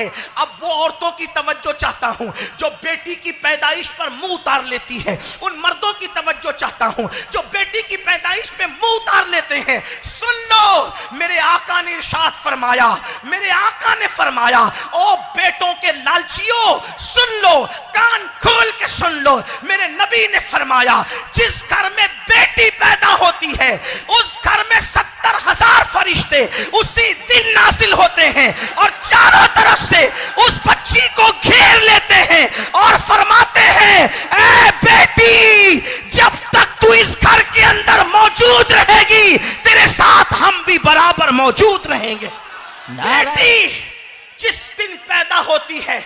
अब वो औरतों की तवज्जो चाहता हूं जो बेटी की पैदाइश पर मुंह उतार लेती है, उन मर्दों की तवज्जो चाहता हूं जो बेटी की पैदाइश पे मुंह उतार लेते हैं। सुन लो, मेरे आका ने इरशाद फरमाया, मेरे आका ने फरमाया, ओ बेटों के लालचियों सुन लो, कान खोल के सुन लो। मेरे नबी ने फरमाया, जिस घर में बेटी पैदा होती है उस घर में 70,000 फरिश्ते उसी दिन नाजिल होते हैं और चारों तरफ से उस बच्ची को घेर लेते हैं और फरमाते हैं, ऐ बेटी, जब तक तू इस घर के अंदर मौजूद रहेगी तेरे साथ हम भी बराबर मौजूद रहेंगे। बेटी जिस दिन पैदा होती है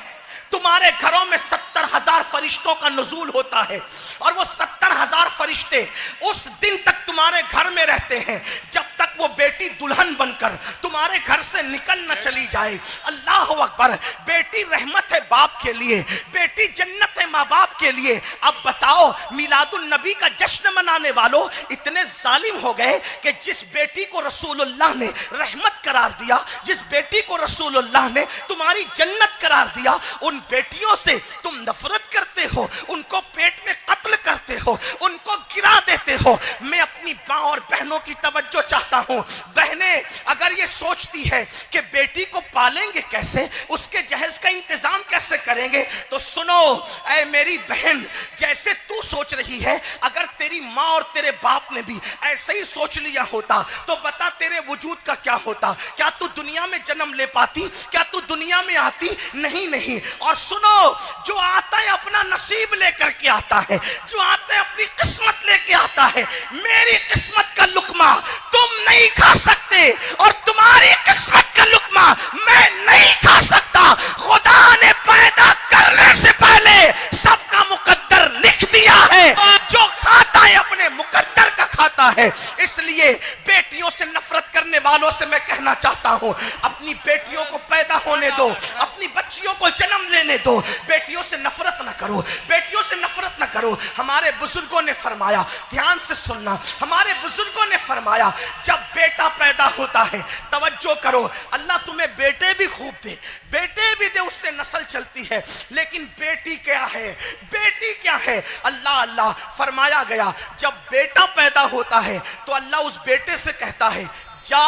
तुम्हारे घरों में 70,000 फरिश्तों का नुज़ूल होता है और वो 70,000 फरिश्ते उस दिन तक तुम्हारे घर में रहते हैं जब तक वो बेटी दुल्हन बनकर तुम्हारे घर से निकल न चली जाए। अल्लाह अकबर। बेटी रहमत है बाप के लिए, बेटी जन्नत है माँ बाप के लिए। अब बताओ, मिलादुन नबी का जश्न मनाने वालों इतने जालिम हो गए कि जिस बेटी को रसूलुल्लाह ने रहमत करार दिया, जिस बेटी को रसूलुल्लाह ने तुम्हारी जन्नत करार दिया, उन बेटियों से तुम नफरत करते हो, उनको पेट में कत्ल करते हो, उनको गिरा देते हो। मैं अपनी माँ और बहनों की तवज्जो चाहता हूँ। बहनें अगर ये सोचती है कि बेटी को पालेंगे कैसे, उसके जहेज का इंतजाम कैसे करेंगे, तो सुनो ऐ मेरी बहन, जैसे तू सोच रही है अगर तेरी माँ और तेरे बाप ने भी ऐसे ही सोच लिया होता तो बता तेरे वजूद का क्या होता। क्या तू दुनिया में जन्म ले पाती? क्या तू दुनिया में आती? नहीं। और सुनो, जो आता है अपना नसीब लेकर के आता है, जो आता है अपनी किस्मत लेके आता है। मेरी किस्मत का लुकमा तुम नहीं खा सकते और तुम्हारी किस्मत का लुकमा मैं नहीं खा सकता। खुदा ने पैदा करने से पहले सबका मुकद्दर लिख दिया है, जो खाता है अपने मुकद्दर का खाता है। इसलिए बेटियों से नफरत करने वालों से मैं कहना चाहता हूं, अपनी बेटियों को पैदा होने दो, अपनी बच्चियों को जन्म लेने दो, बेटियों से नफरत ना करो, बेटियों से नफरत ना करो। हमारे बुजुर्गों ने फरमाया, ध्यान से सुनना, हमारे बुजुर्गों ने फरमाया, जब बेटा पैदा होता है, तवज्जो करो, अल्लाह तुम्हें बेटे भी खूब दे, बेटे भी दे, उससे नस्ल चलती है, लेकिन बेटी क्या है, बेटी क्या है? अल्लाह फरमाया गया, जब बेटा पैदा होता है तो अल्लाह उस बेटे से कहता है जा।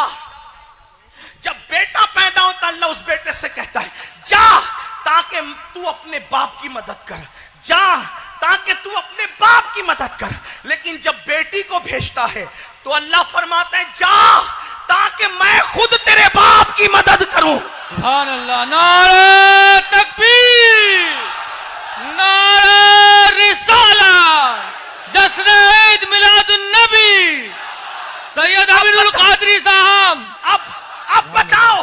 जब बेटा पैदा होता है अल्लाह उस बेटे से कहता है जा, ताकि तू अपने बाप की मदद कर, जा ताकि तू अपने बाप की मदद कर। लेकिन जब बेटी को भेजता है तो अल्लाह फरमाता है जा, ताकि मैं खुद तेरे बाप की मदद करूं। सुभान अल्लाह। नारे तकबीर, नारे रिसालत, जश्न ईद मिलादुन नबी सैयद अमीनुल कादरी साहब। अब बताओ,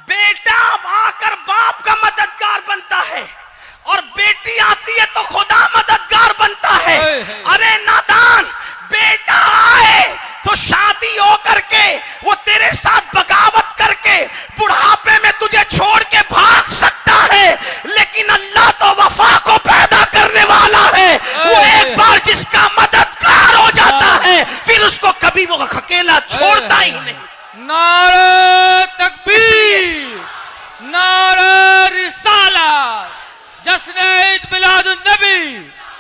बेटा आकर बाप का मददगार बनता है और बेटी आती है तो खुदा मददगार बनता है। अरे नादान, बेटा आए तो शादी हो करके वो तेरे साथ बगावत करके बुढ़ापे में तुझे छोड़ के भाग सकता है, लेकिन अल्लाह तो वफा को पैदा करने वाला है। वो एक बार जिसका मददगार हो जाता है फिर उसको कभी वो अकेला छोड़ता ही नहीं। नारे तकबीर, नारे रिसालत, जश्न ईद मिलादुन नबी।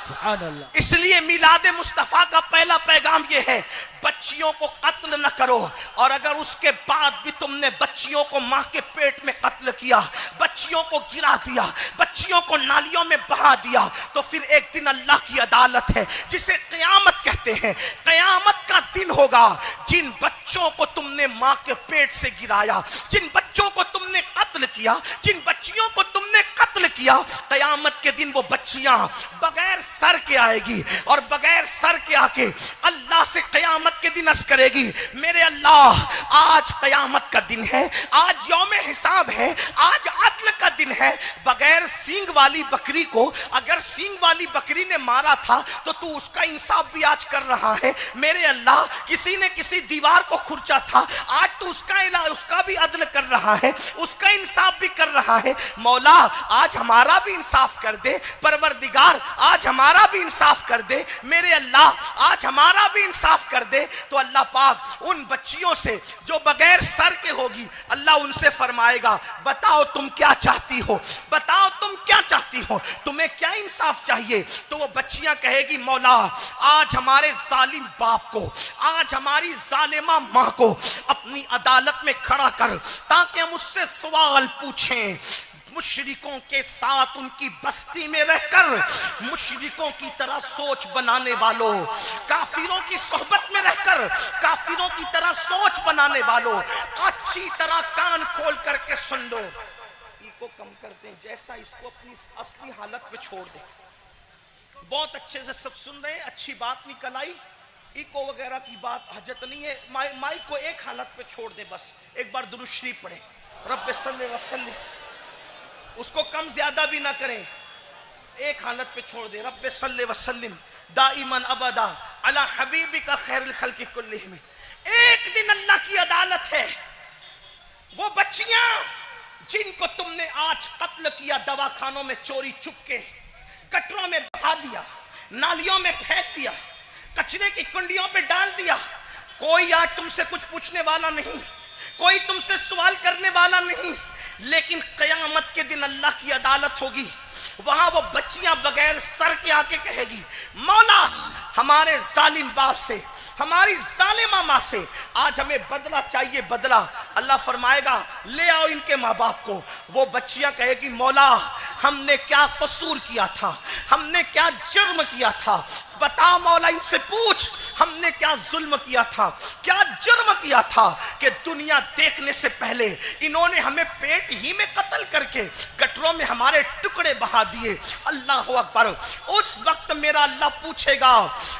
सुभान अल्लाह। इसलिए मिलाद मुस्तफा का पहला पैगाम यह है, बच्चियों को कत्ल न करो। और अगर उसके बाद भी तुमने बच्चियों को मां के पेट में कत्ल किया, बच्चियों को गिरा दिया, बच्चियों को नालियों में बहा दिया, तो फिर एक दिन अल्लाह की अदालत है जिसे क़यामत कहते हैं। क़यामत का दिन होगा, जिन बच्चों को तुमने मां के पेट से गिराया, जिन बच्चों को तुमने कत्ल किया, जिन बच्चियों को तुमने कत्ल किया, क़यामत के दिन वो बच्चियां बगैर सर के आएगी और बगैर सर के आके अल्लाह से क़यामत के दिन अर्ज करेगी, मेरे अल्लाह आज क़यामत का दिन है, आज यौम हिसाब है, आज अदल का दिन है। बगैर सींग वाली बकरी को अगर सींग वाली बकरी ने मारा था तो तू उसका इंसाफ भी आज कर रहा है। मेरे अल्लाह, किसी ने किसी दीवार को खुरचा था, आज तू उसका भी अदल कर रहा है, उसका इंसाफ भी कर रहा है। मौला, आज हमारे हमारा भी इंसाफ कर दे। परवरदिगार आज हमारा भी इंसाफ कर दे। मेरे अल्लाह आज हमारा भी इंसाफ कर दे। तो अल्लाह पाक उन बच्चियों से जो बगैर सर के होगी, अल्लाह उनसे फरमाएगा, बताओ तुम क्या चाहती हो, बताओ तुम क्या चाहती हो, तुम्हें क्या इंसाफ चाहिए। तो वो बच्चियां कहेगी, मौला आज हमारे जालिम बाप को, आज हमारी जालिमा मां को अपनी अदालत में खड़ा कर, ताकि हम उससे सवाल पूछें। मुशरिकों के साथ उनकी बस्ती में रहकर मुशरिकों की तरह सोच बनाने वालों, काफिरों की सोहबत में रहकर काफिरों की तरह सोच बनाने वालों, अच्छी तरह कान खोल करके सुन लो। को कम कर दें, जैसा इसको अपनी असली हालत पे छोड़ दें। बहुत अच्छे से सब सुन रहे हैं, अच्छी बात निकल आई। इको वगैरह की बात हजत नहीं है। माइक को एक हालत पे छोड़ दे, बस एक बार दुरूद शरीफ पढ़े, रब्बे सल्ले वसल्लिम, उसको कम ज्यादा भी ना करें, एक हालत पे छोड़ दे, रब्बे सल्ले वसल्लिम दाइमन अबदा अला हबीबिका खैरुल खल्क़ि कुल्लिहिम। एक दिन अल्लाह की अदालत है। वो बच्चियां जिनको तुमने आज कत्ल किया, दवाखानों में चोरी चुपके, गटरों में बहा दिया, नालियों में फेंक दिया, कचरे की कुंडियों पे डाल दिया, कोई आज तुमसे कुछ पूछने वाला नहीं, कोई तुमसे सवाल करने वाला नहीं। लेकिन कयामत के दिन अल्लाह की अदालत होगी, वहां वो बच्चियां बगैर सर के आके कहेगी, मौला हमारे जालिम बाप से, हमारी जालिमा मां से आज हमें बदला चाहिए, बदला। अल्लाह फरमाएगा, ले आओ इनके माँ बाप को। वो बच्चियां कहेगी, मौला हमने क्या कसूर किया था, हमने क्या जुर्म किया था, बता मौला, इनसे पूछ हमने क्या जुल्म किया था, क्या जुर्म किया था कि दुनिया देखने से पहले इन्होंने हमें पेट ही में कत्ल करके गटरों में हमारे टुकड़े बहा दिए। अल्लाह अकबर। उस वक्त मेरा अल्लाह पूछेगा,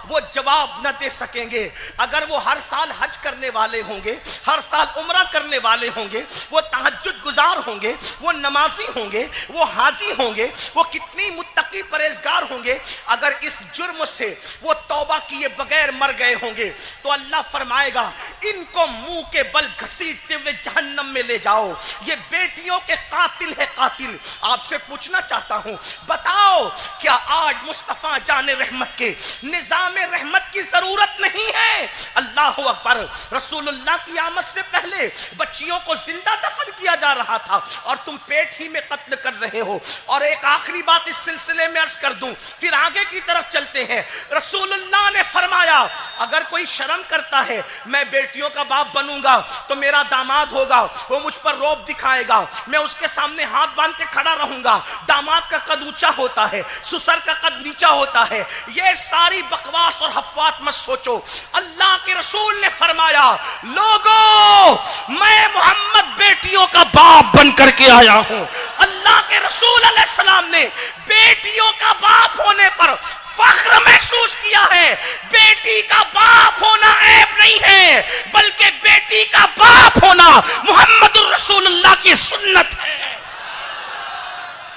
वो जवाब न दे सकेंगे। अगर वो हर साल हज करने वाले होंगे, हर साल उम्रा करने वाले होंगे, वो तहज्जुद गुजार होंगे, वो नमाजी होंगे, वो हाजी होंगे, वो कितनी मुत्तकी परहेजगार होंगे, अगर इस जुर्म से वो तौबा किए बगैर मर गए होंगे, तो अल्लाह फरमाएगा, इनको मुंह के बल घसीटते हुए जहन्नम में ले जाओ। ये बेटियों के कातिल है, कातिल। आपसे पूछना चाहता हूं, बताओ क्या आज मुस्तफा जाने रहमत के निजाम रहमत की जरूरत नहीं है? अल्लाह अकबर। रसूलुल्लाह की आमद से पहले बच्चियों को जिंदा दफन किया जा रहा था और तुम पेट ही में कत्ल कर रहे हो। और एक आखिरी बात इस सिलसिले में अर्ज कर दूं, फिर आगे की तरफ चलते हैं। रसूलुल्लाह ने फरमाया, अगर कोई शर्म करता है मैं बेटियों का बाप बनूंगा तो मेरा दामाद होगा, वो मुझ पर रौब दिखाएगा, मैं उसके सामने हाथ बांध के खड़ा रहूंगा। दामाद का कद ऊंचा होता है, ससुर का कद नीचा होता है। ये सारी बकवास और हफवात मत सोचो। अल्लाह के रसूल ने फरमाया, लोगों मैं मोहम्मद बेटियों का बाप बन करके आया हूं। अल्लाह के रसूल अलैहि सलाम ने बेटियों का बाप होने पर फख्र महसूस किया है। बेटी का बाप होना ऐब नहीं है, बल्कि बेटी का बाप होना मोहम्मद रसूलुल्लाह की सुन्नत है।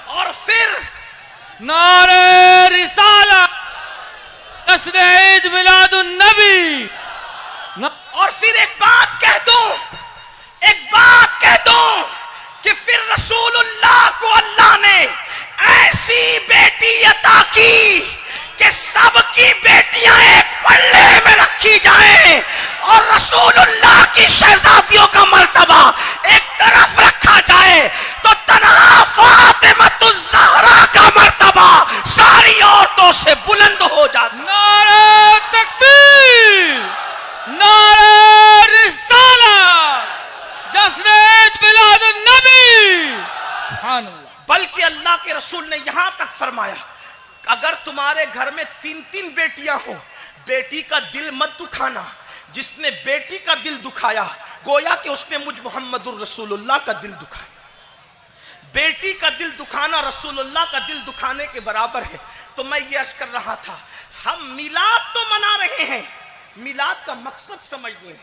और फिर नारे रिसालत, जश्न ईद मिलादुन नबी। और फिर एक बात कह दूं, एक बात कह दूं कि फिर रसूलुल्लाह को अल्लाह ने ऐसी बेटी अता की कि सबकी बेटियां एक पल्ले में रखी जाएं और रसूलुल्लाह की शहजादियों का मर्तबा एक तरफ रखा जाए तो तन्हा फातिमातुज़ ज़हरा का मर्तबा सारी औरतों से बुलंद हो जाता। नारे तकबीर, नारे रिसालत, जश्न ईद मिलादुन नबी। सुभान अल्लाह। बल्कि अल्लाह के रसूल ने यहां तक फरमाया, अगर तुम्हारे घर में 3-3 बेटियां हो, बेटी का दिल मत दुखाना। जिसने बेटी का दिल दुखाया गोया कि उसने मुझ मोहम्मदुर रसूलुल्लाह का दिल दुखाया। बेटी का दिल दुखाना रसूलुल्लाह का दिल दुखाने के बराबर है। तो मैं ये अर्ज कर रहा था, हम मिलाद तो मना रहे हैं, मिलाद का मकसद समझ नहीं है।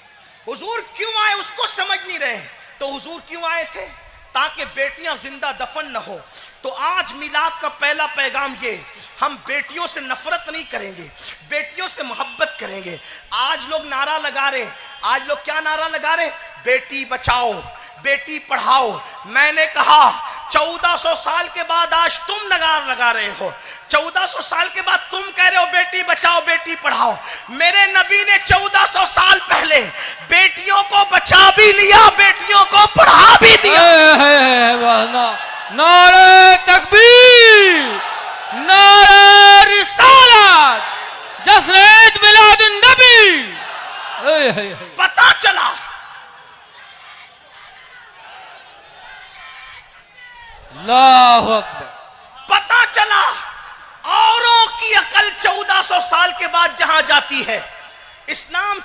हुजूर क्यों आए उसको समझ नहीं रहे। तो हुजूर क्यों आए थे? ताकि बेटियां जिंदा दफन न हो। तो आज मिलाद का पहला पैगाम ये, हम बेटियों से नफरत नहीं करेंगे, बेटियों से मोहब्बत करेंगे। आज लोग नारा लगा रहे, आज लोग क्या नारा लगा रहे? बेटी बचाओ, बेटी पढ़ाओ। मैंने कहा 1400 साल के बाद आज तुम नगार लगा रहे हो। 1400 साल के बाद तुम कह रहे हो बेटी बचाओ बेटी पढ़ाओ। मेरे नबी ने 1400 साल पहले बेटियों को बचा भी लिया, बेटियों को पढ़ा भी दिया। नारे तकबीर, नारे रिसालत, जश्न ईद मिलादुन नबी। पता चला अल्लाहु अकबर। पता चला औरों की अकल 1400 साल के बाद जहां जाती है, इस्लाम